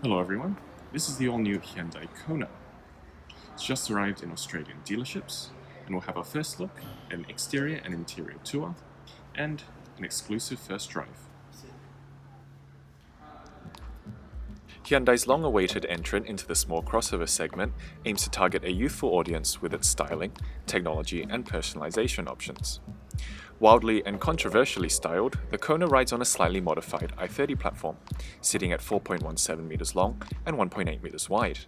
Hello everyone, this is the all-new Hyundai Kona. It's just arrived in Australian dealerships, and we'll have our first look, an exterior and interior tour, and an exclusive first drive. Hyundai's long-awaited entrant into the small crossover segment aims to target a youthful audience with its styling, technology, and personalization options. Wildly and controversially styled, the Kona rides on a slightly modified i30 platform, sitting at 4.17 meters long and 1.8 meters wide.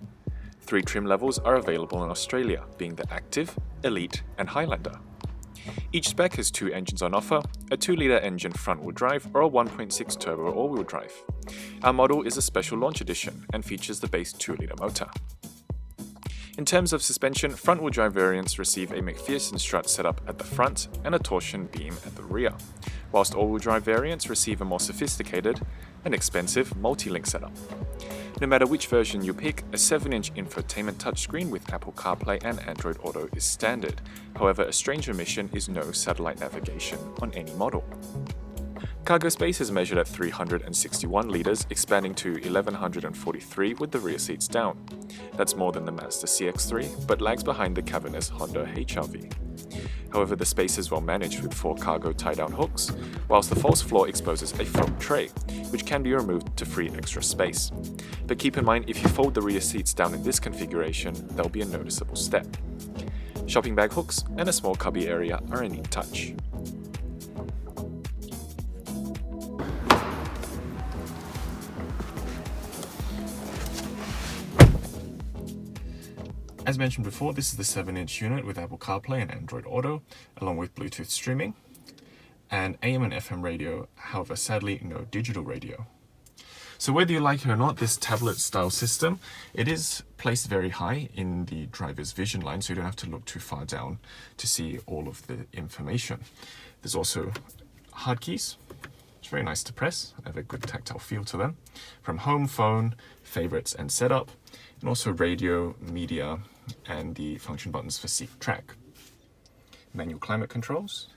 3 trim levels are available in Australia, being the Active, Elite, and Highlander. Each spec has 2 engines on offer, a 2-litre engine front-wheel drive or a 1.6 turbo all-wheel drive. Our model is a special launch edition and features the base 2-litre motor. In terms of suspension, front-wheel drive variants receive a McPherson strut setup at the front and a torsion beam at the rear, whilst all-wheel drive variants receive a more sophisticated and expensive multi-link setup. No matter which version you pick, a 7-inch infotainment touchscreen with Apple CarPlay and Android Auto is standard. However, a strange omission is no satellite navigation on any model. Cargo space is measured at 361 litres, expanding to 1143 with the rear seats down. That's more than the Mazda CX-3, but lags behind the cavernous Honda HR-V. However, the space is well managed with 4 cargo tie-down hooks, whilst the false floor exposes a foam tray, which can be removed to free extra space. But keep in mind, if you fold the rear seats down in this configuration, there'll be a noticeable step. Shopping bag hooks and a small cubby area are a neat touch. As mentioned before, this is the 7-inch unit with Apple CarPlay and Android Auto, along with Bluetooth streaming, and AM and FM radio, however sadly no digital radio. So whether you like it or not, this tablet-style system, it is placed very high in the driver's vision line, so you don't have to look too far down to see all of the information. There's also hard keys. It's very nice to press, have a good tactile feel to them. From home, phone, favorites, and setup, and also radio, media, and the function buttons for seat track. Manual climate controls,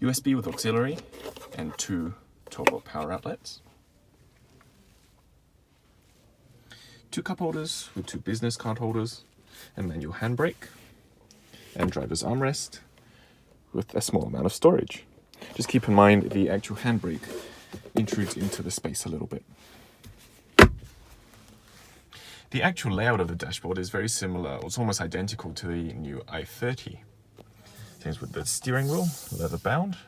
USB with auxiliary, and 2 12-volt power outlets. 2 cup holders with 2 business card holders, a manual handbrake, and driver's armrest with a small amount of storage. Just keep in mind the actual handbrake intrudes into the space a little bit. The actual layout of the dashboard is very similar, it's almost identical to the new i30. Same with the steering wheel, leather bound,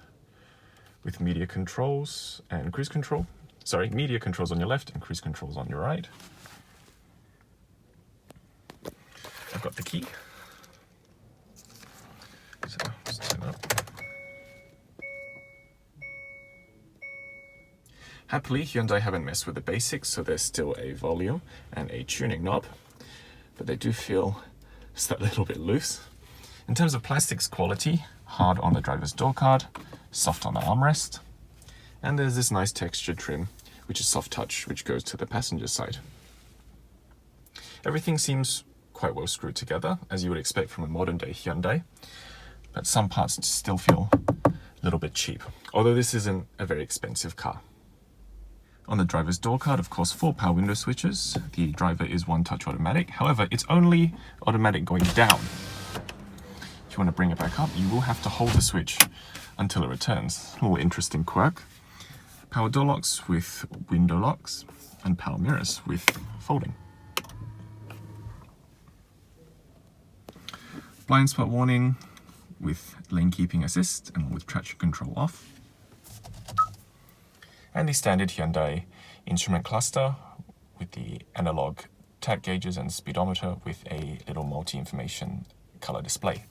with media controls and cruise control. Media controls on your left and cruise controls on your right. I've got the key. So just turn up. Happily, Hyundai haven't messed with the basics, so there's still a volume and a tuning knob, but they do feel just a little bit loose. In terms of plastics quality, hard on the driver's door card, soft on the armrest, and there's this nice textured trim, which is soft touch, which goes to the passenger side. Everything seems quite well screwed together, as you would expect from a modern day Hyundai, but some parts still feel a little bit cheap, although this isn't a very expensive car. On the driver's door card, of course, 4 power window switches. The driver is one-touch automatic. However, it's only automatic going down. If you want to bring it back up, you will have to hold the switch until it returns. A little interesting quirk. Power door locks with window locks, and power mirrors with folding. Blind spot warning with lane keeping assist and with traction control off. And the standard Hyundai instrument cluster with the analog tach gauges and speedometer with a little multi-information color display.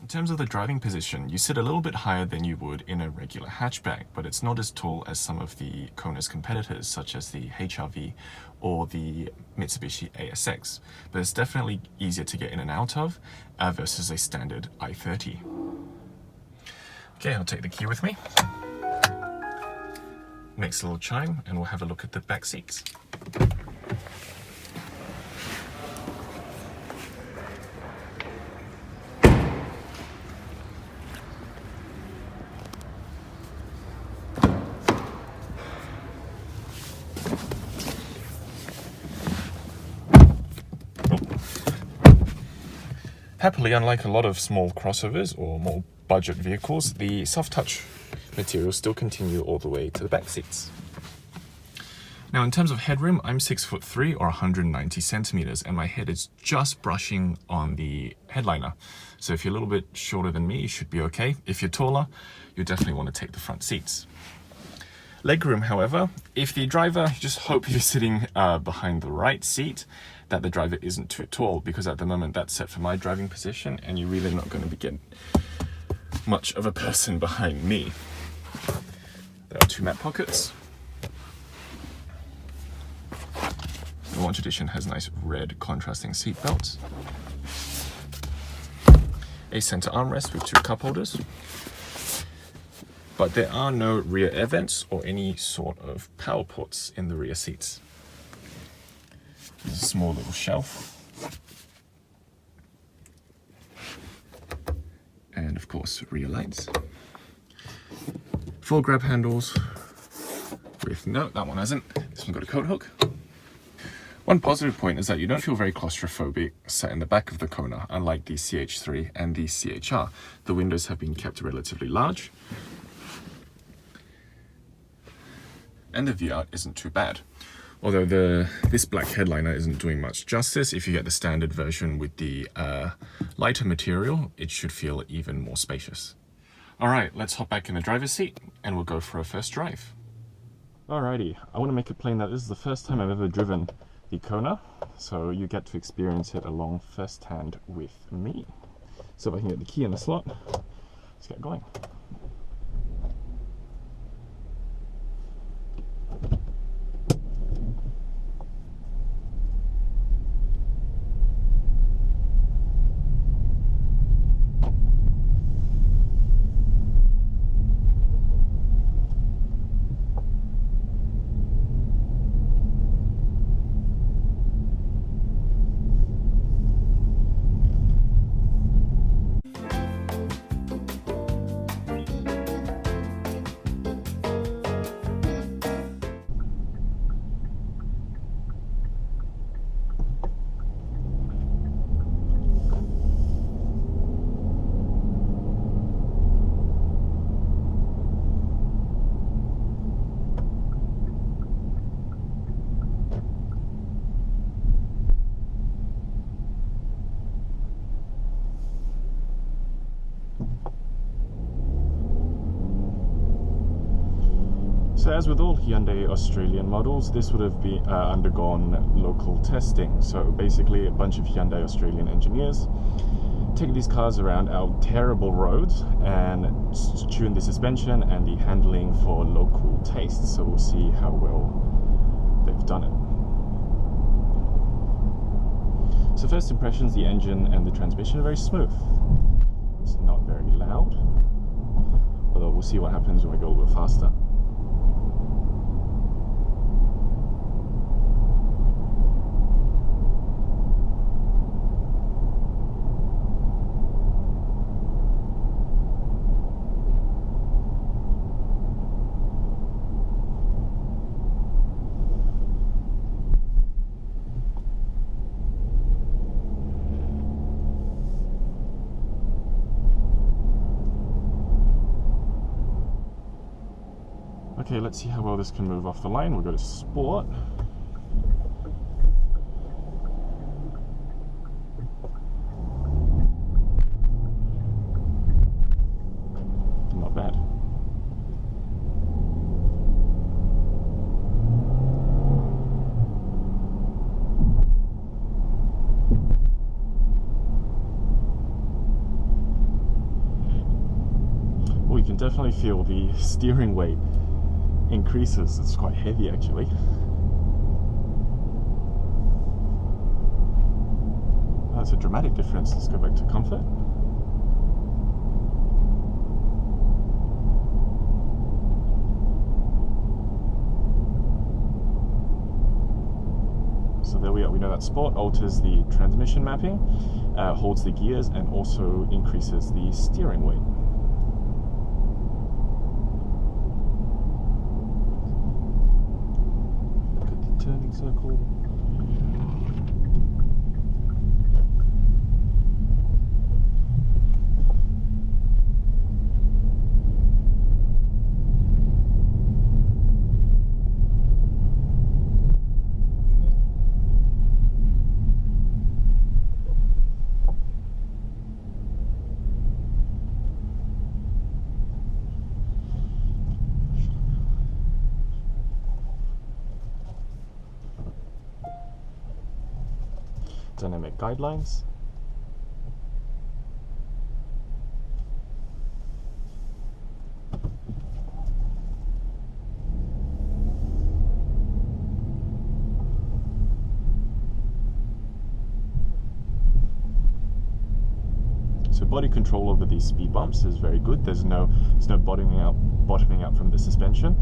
In terms of the driving position, you sit a little bit higher than you would in a regular hatchback, but it's not as tall as some of the Kona's competitors, such as the HR-V or the Mitsubishi ASX, but it's definitely easier to get in and out of versus a standard i30. Okay, I'll take the key with me. Makes a little chime, and we'll have a look at the back seats. Happily, unlike a lot of small crossovers or more budget vehicles, the soft touch materials still continue all the way to the back seats. Now, in terms of headroom, I'm 6'3" or 190 centimeters, and my head is just brushing on the headliner. So if you're a little bit shorter than me, you should be okay. If you're taller, you definitely want to take the front seats. Legroom, however, if the driver, just hope you're sitting behind the right seat, that the driver isn't too tall, because at the moment that's set for my driving position, and you're really not going to be getting much of a person behind me. There are 2 mat pockets. The Launch Edition has nice red contrasting seat belts. A center armrest with 2 cup holders. But there are no rear air vents or any sort of power ports in the rear seats. There's a small little shelf. And of course, rear lights. 4 grab handles with, no, that one hasn't. This one got a coat hook. One positive point is that you don't feel very claustrophobic sat in the back of the Kona, unlike the CH-3 and the CHR. The windows have been kept relatively large. And the view out isn't too bad. Although this black headliner isn't doing much justice. If you get the standard version with the lighter material, it should feel even more spacious. All right, let's hop back in the driver's seat and we'll go for a first drive. Alrighty, I want to make it plain that this is the first time I've ever driven the Kona, so you get to experience it along firsthand with me. So if I can get the key in the slot, let's get going. So as with all Hyundai Australian models, this would have been undergone local testing. So basically a bunch of Hyundai Australian engineers take these cars around our terrible roads and tune the suspension and the handling for local tastes. So we'll see how well they've done it. So first impressions, the engine and the transmission are very smooth. It's not very loud, although we'll see what happens when we go a little bit faster. Okay, let's see how well this can move off the line. We'll go to Sport. Not bad. Well, you can definitely feel the steering weight increases. It's quite heavy actually. That's a dramatic difference. Let's go back to comfort. So there we are. We know that Sport alters the transmission mapping, holds the gears, and also increases the steering weight. Turning circle. dynamic guidelines. So body control over these speed bumps is very good. There's no bottoming out from the suspension.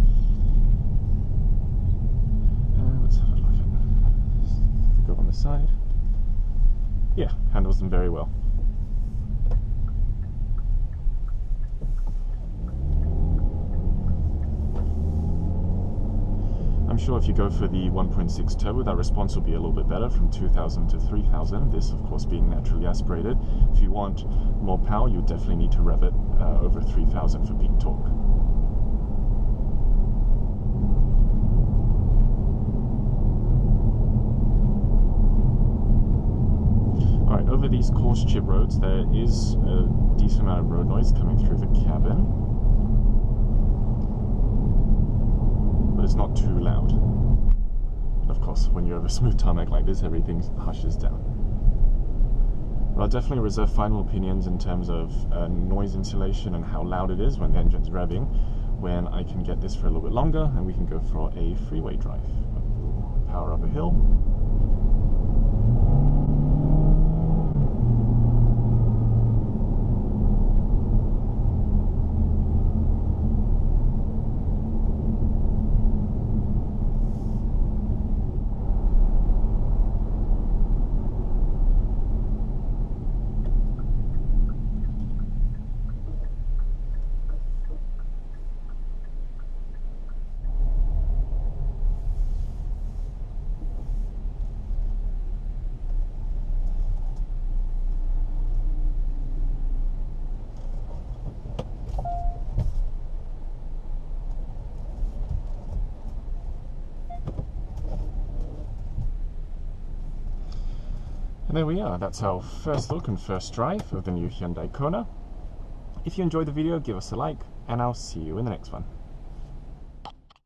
Let's have a look at it. Go on the side. Yeah, handles them very well. I'm sure if you go for the 1.6 turbo, that response will be a little bit better from 2000 to 3000, this of course being naturally aspirated. If you want more power, you definitely need to rev it over 3000 for peak torque. Alright, over these coarse chip roads there is a decent amount of road noise coming through the cabin, but it's not too loud. Of course, when you're over smooth tarmac like this, everything hushes down. But I'll definitely reserve final opinions in terms of noise insulation and how loud it is when the engine's revving, when I can get this for a little bit longer and we can go for a freeway drive. Power up a hill. And there we are, that's our first look and first drive of the new Hyundai Kona. If you enjoyed the video, give us a like, and I'll see you in the next one.